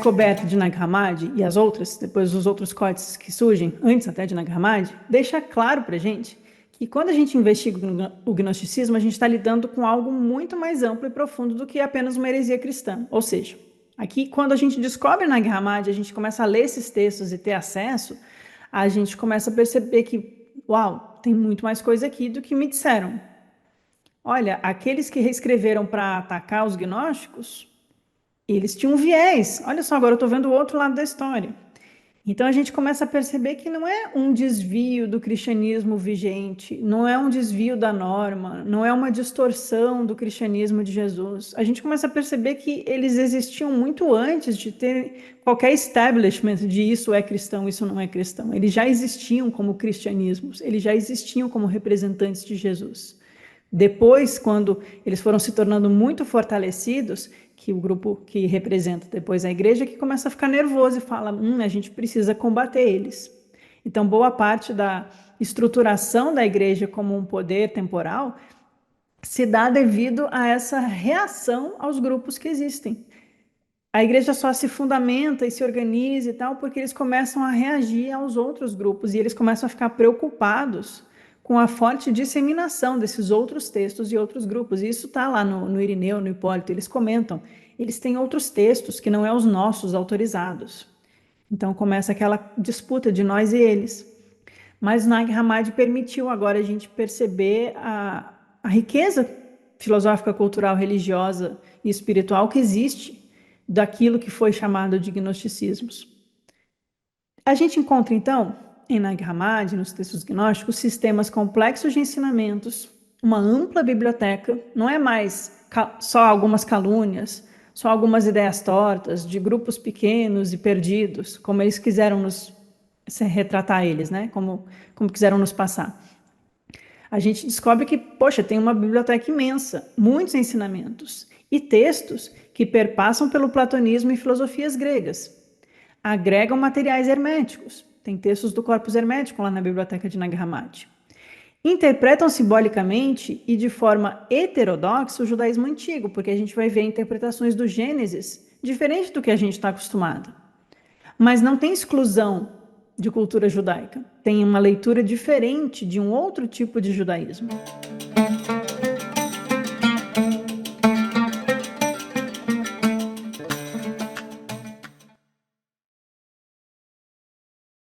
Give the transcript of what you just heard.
descoberta de Nag Hammadi e as outras, depois os outros códices que surgem, antes até de Nag Hammadi, deixa claro para a gente que quando a gente investiga o gnosticismo, a gente está lidando com algo muito mais amplo e profundo do que apenas uma heresia cristã. Ou seja, aqui, quando a gente descobre Nag Hammadi, a gente começa a ler esses textos e ter acesso, a gente começa a perceber que, uau, tem muito mais coisa aqui do que me disseram. Olha, aqueles que reescreveram para atacar os gnósticos, eles tinham um viés. Olha só, agora eu estou vendo o outro lado da história. Então a gente começa a perceber que não é um desvio do cristianismo vigente, não é um desvio da norma, não é uma distorção do cristianismo de Jesus. A gente começa a perceber que eles existiam muito antes de ter qualquer establishment de isso é cristão, isso não é cristão. Eles já existiam como cristianismos, eles já existiam como representantes de Jesus. Depois, quando eles foram se tornando muito fortalecidos, que o grupo que representa depois a igreja que começa a ficar nervoso e fala, a gente precisa combater eles. Então, boa parte da estruturação da igreja como um poder temporal se dá devido a essa reação aos grupos que existem. A igreja só se fundamenta e se organiza e tal porque eles começam a reagir aos outros grupos e eles começam a ficar preocupados com a forte disseminação desses outros textos e outros grupos. E isso está lá no Irineu, no Hipólito, eles comentam. Eles têm outros textos que não é os nossos autorizados. Então começa aquela disputa de nós e eles. Mas Nag Hammadi permitiu agora a gente perceber a riqueza filosófica, cultural, religiosa e espiritual que existe daquilo que foi chamado de gnosticismos. A gente encontra, então, em Nag Hammadi, nos textos gnósticos, sistemas complexos de ensinamentos, uma ampla biblioteca, não é mais só algumas calúnias, só algumas ideias tortas de grupos pequenos e perdidos, como eles quiseram nos retratar eles, né? Como quiseram nos passar. A gente descobre que, poxa, tem uma biblioteca imensa, muitos ensinamentos e textos que perpassam pelo platonismo e filosofias gregas. Agregam materiais herméticos. Tem textos do corpus hermético lá na biblioteca de Nag Hammadi. Interpretam simbolicamente e de forma heterodoxa o judaísmo antigo, porque a gente vai ver interpretações do Gênesis diferente do que a gente está acostumado. Mas não tem exclusão de cultura judaica. Tem uma leitura diferente de um outro tipo de judaísmo.